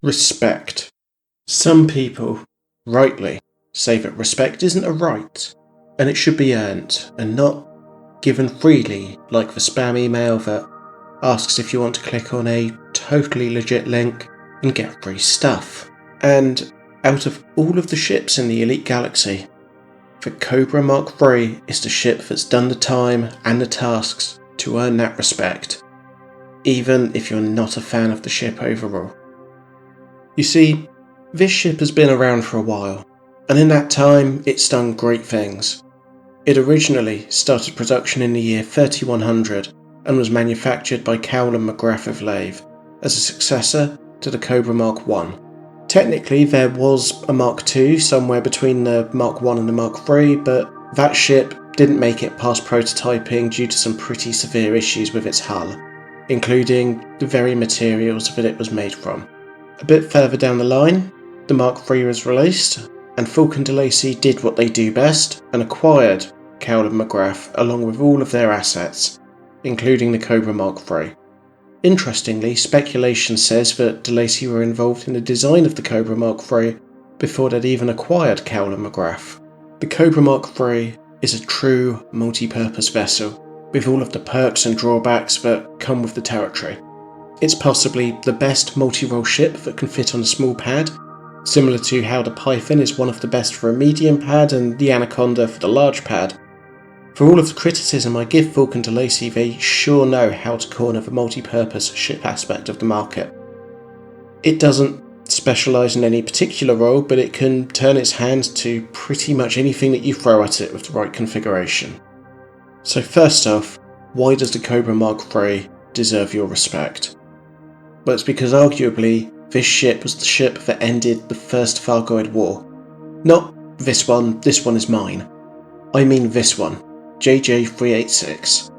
Respect. Some people, rightly, say that respect isn't a right, and it should be earned, and not given freely like the spam email that asks if you want to click on a totally legit link and get free stuff. And out of all of the ships in the Elite Galaxy, the Cobra MK3 is the ship that's done the time and the tasks to earn that respect, even if you're not a fan of the ship overall. You see, this ship has been around for a while, and in that time it's done great things. It originally started production in the year 3100 and was manufactured by Cowell and McGrath of Lave as a successor to the Cobra Mark I. Technically there was a Mark II somewhere between the Mark I and the Mark III, but that ship didn't make it past prototyping due to some pretty severe issues with its hull, including the very materials that it was made from. A bit further down the line, the Mark III was released, and Faulcon DeLacy did what they do best and acquired Cowell and McGrath along with all of their assets, including the Cobra Mark III. Interestingly, speculation says that DeLacy were involved in the design of the Cobra Mark III before they'd even acquired Cowell and McGrath. The Cobra Mark III is a true multi-purpose vessel, with all of the perks and drawbacks that come with the territory. It's possibly the best multi-role ship that can fit on a small pad, similar to how the Python is one of the best for a medium pad and the Anaconda for the large pad. For all of the criticism I give Faulcon DeLacy, they sure know how to corner the multi-purpose ship aspect of the market. It doesn't specialise in any particular role, but it can turn its hand to pretty much anything that you throw at it with the right configuration. So first off, why does the Cobra Mark III deserve your respect? Well, it's because arguably this ship was the ship that ended the First Thargoid War. Not this one is mine. I mean this one, JJ-386.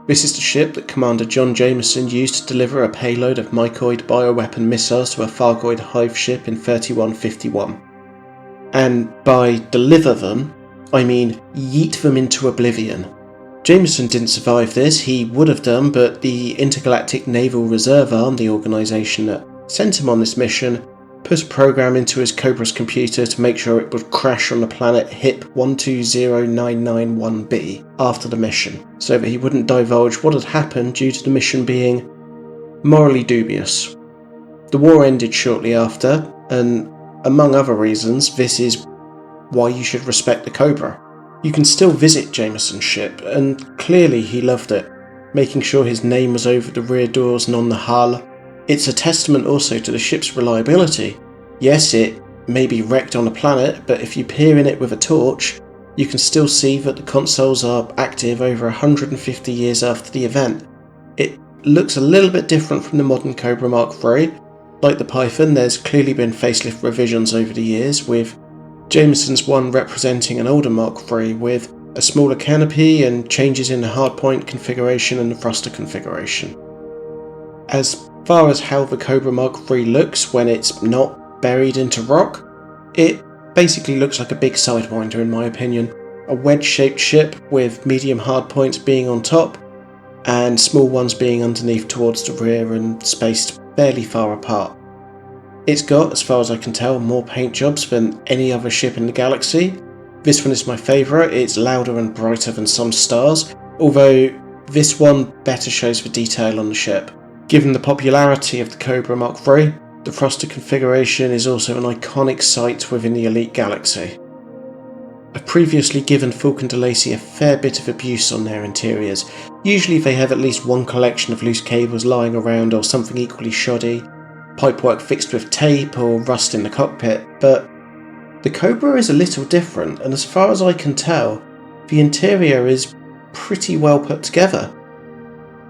This is the ship that Commander John Jameson used to deliver a payload of mycoid bioweapon missiles to a Thargoid hive ship in 3151. And by deliver them, I mean yeet them into oblivion. Jameson didn't survive this, he would have done, but the Intergalactic Naval Reserve Arm, the organisation that sent him on this mission, put a program into his Cobra's computer to make sure it would crash on the planet HIP 120991b after the mission, so that he wouldn't divulge what had happened due to the mission being morally dubious. The war ended shortly after, and among other reasons, this is why you should respect the Cobra. You can still visit Jameson's ship, and clearly he loved it, making sure his name was over the rear doors and on the hull. It's a testament also to the ship's reliability. Yes, it may be wrecked on a planet, but if you peer in it with a torch, you can still see that the consoles are active over 150 years after the event. It looks a little bit different from the modern Cobra Mark III. Like the Python, there's clearly been facelift revisions over the years, with Jameson's one representing an older Mark III with a smaller canopy and changes in the hardpoint configuration and the thruster configuration. As far as how the Cobra Mark III looks when it's not buried into rock, it basically looks like a big Sidewinder in my opinion. A wedge-shaped ship with medium hardpoints being on top and small ones being underneath towards the rear and spaced fairly far apart. It's got, as far as I can tell, more paint jobs than any other ship in the galaxy. This one is my favourite, it's louder and brighter than some stars, although this one better shows the detail on the ship. Given the popularity of the Cobra Mark III, the thruster configuration is also an iconic sight within the Elite Galaxy. I've previously given Faulcon DeLacy a fair bit of abuse on their interiors. Usually they have at least one collection of loose cables lying around or something equally shoddy, pipework fixed with tape or rust in the cockpit, but the Cobra is a little different, and as far as I can tell, the interior is pretty well put together.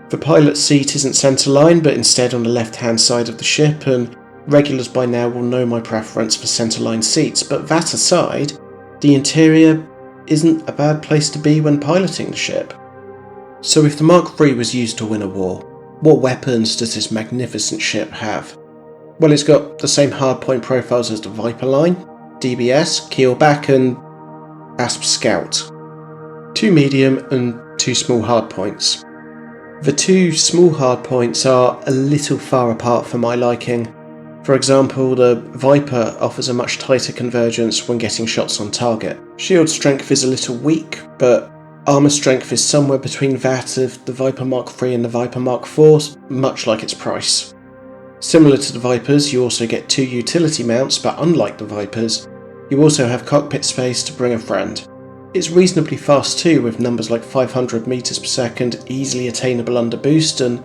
The pilot's seat isn't centerline, but instead on the left-hand side of the ship, and regulars by now will know my preference for centerline seats, but that aside, the interior isn't a bad place to be when piloting the ship. So if the Mark III was used to win a war, what weapons does this magnificent ship have? Well, it's got the same hardpoint profiles as the Viper line, DBS, Keelback and ASP Scout. 2 medium and 2 small hardpoints. The 2 small hardpoints are a little far apart for my liking. For example, the Viper offers a much tighter convergence when getting shots on target. Shield strength is a little weak, but armour strength is somewhere between that of the Viper Mark III and the Viper Mark IV, much like its price. Similar to the Vipers, you also get 2 utility mounts, but unlike the Vipers, you also have cockpit space to bring a friend. It's reasonably fast too, with numbers like 500 meters per second easily attainable under boost, and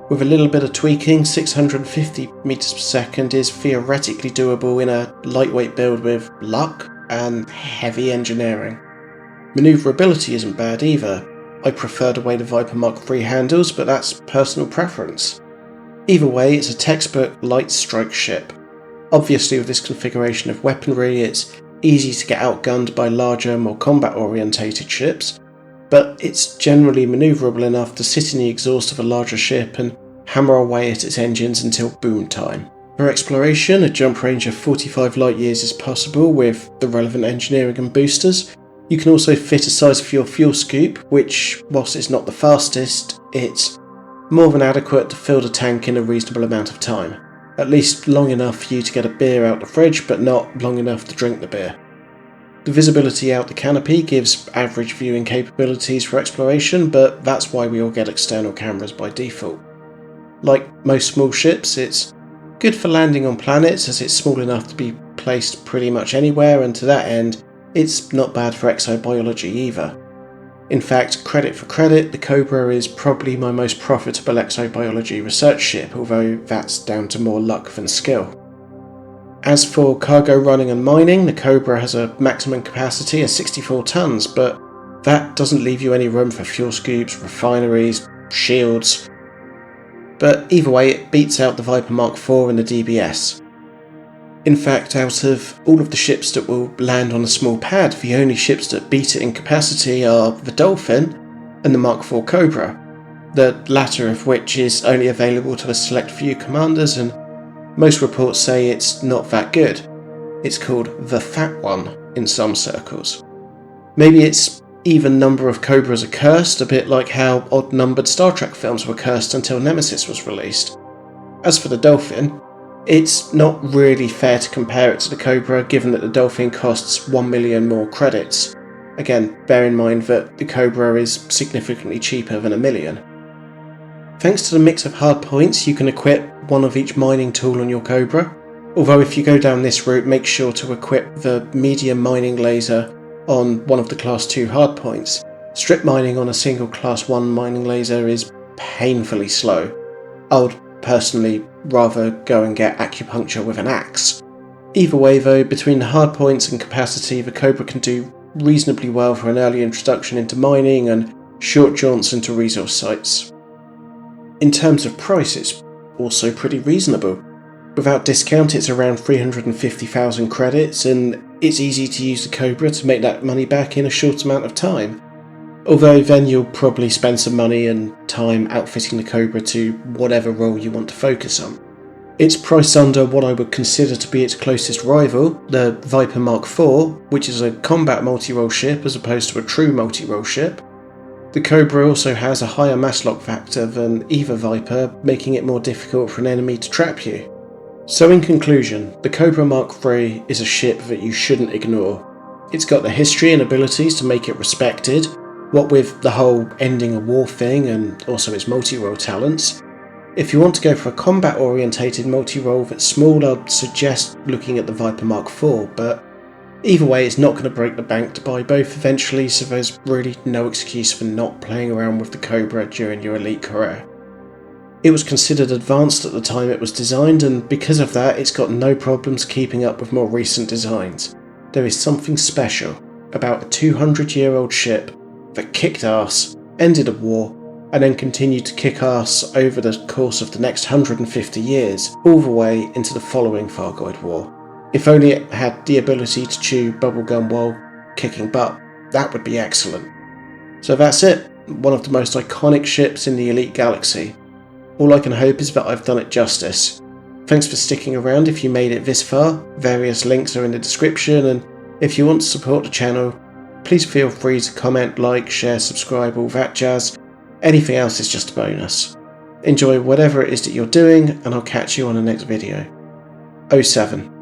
with a little bit of tweaking, 650 meters per second is theoretically doable in a lightweight build with luck and heavy engineering. Manoeuvrability isn't bad either. I prefer the way the Viper Mark III handles, but that's personal preference. Either way, it's a textbook light strike ship. Obviously with this configuration of weaponry, it's easy to get outgunned by larger, more combat-orientated ships, but it's generally manoeuvrable enough to sit in the exhaust of a larger ship and hammer away at its engines until boom time. For exploration, a jump range of 45 light years is possible with the relevant engineering and boosters. You can also fit a size for your fuel scoop, which, whilst it's not the fastest, it's more than adequate to fill the tank in a reasonable amount of time. At least long enough for you to get a beer out the fridge, but not long enough to drink the beer. The visibility out the canopy gives average viewing capabilities for exploration, but that's why we all get external cameras by default. Like most small ships, it's good for landing on planets as it's small enough to be placed pretty much anywhere, and to that end, it's not bad for exobiology either. In fact, credit for credit, the Cobra is probably my most profitable exobiology research ship, although that's down to more luck than skill. As for cargo running and mining, the Cobra has a maximum capacity of 64 tons, but that doesn't leave you any room for fuel scoops, refineries, shields. But either way, it beats out the Viper Mark IV and the DBS. In fact, out of all of the ships that will land on a small pad, the only ships that beat it in capacity are the Dolphin and the Mark IV Cobra, the latter of which is only available to a select few commanders, and most reports say it's not that good. It's called the Fat One in some circles. Maybe its even number of Cobras are cursed, a bit like how odd-numbered Star Trek films were cursed until Nemesis was released. As for the Dolphin, it's not really fair to compare it to the Cobra, given that the Dolphin costs 1 million more credits. Again, bear in mind that the Cobra is significantly cheaper than 1 million. Thanks to the mix of hardpoints, you can equip one of each mining tool on your Cobra, although if you go down this route, make sure to equip the medium mining laser on one of the Class 2 hardpoints. Strip mining on a single Class 1 mining laser is painfully slow. I would personally rather go and get acupuncture with an axe. Either way though, between the hardpoints and capacity, the Cobra can do reasonably well for an early introduction into mining and short jaunts into resource sites. In terms of price, it's also pretty reasonable. Without discount, it's around 350,000 credits, and it's easy to use the Cobra to make that money back in a short amount of time. Although then you'll probably spend some money and time outfitting the Cobra to whatever role you want to focus on. It's priced under what I would consider to be its closest rival, the Viper Mark IV, which is a combat multi-role ship as opposed to a true multi-role ship. The Cobra also has a higher mass lock factor than either Viper, making it more difficult for an enemy to trap you. So in conclusion, the Cobra Mark III is a ship that you shouldn't ignore. It's got the history and abilities to make it respected, what with the whole ending a war thing and also its multi-role talents. If you want to go for a combat-orientated multi-role that's small, I'd suggest looking at the Viper Mark IV, but either way it's not going to break the bank to buy both eventually, so there's really no excuse for not playing around with the Cobra during your elite career. It was considered advanced at the time it was designed, and because of that it's got no problems keeping up with more recent designs. There is something special about a 200-year-old ship that kicked ass, ended a war, and then continued to kick ass over the course of the next 150 years, all the way into the following Thargoid War. If only it had the ability to chew bubblegum while kicking butt, that would be excellent. So that's it, one of the most iconic ships in the Elite Galaxy. All I can hope is that I've done it justice. Thanks for sticking around if you made it this far. Various links are in the description, and if you want to support the channel, please feel free to comment, like, share, subscribe, all that jazz. Anything else is just a bonus. Enjoy whatever it is that you're doing, and I'll catch you on the next video. 07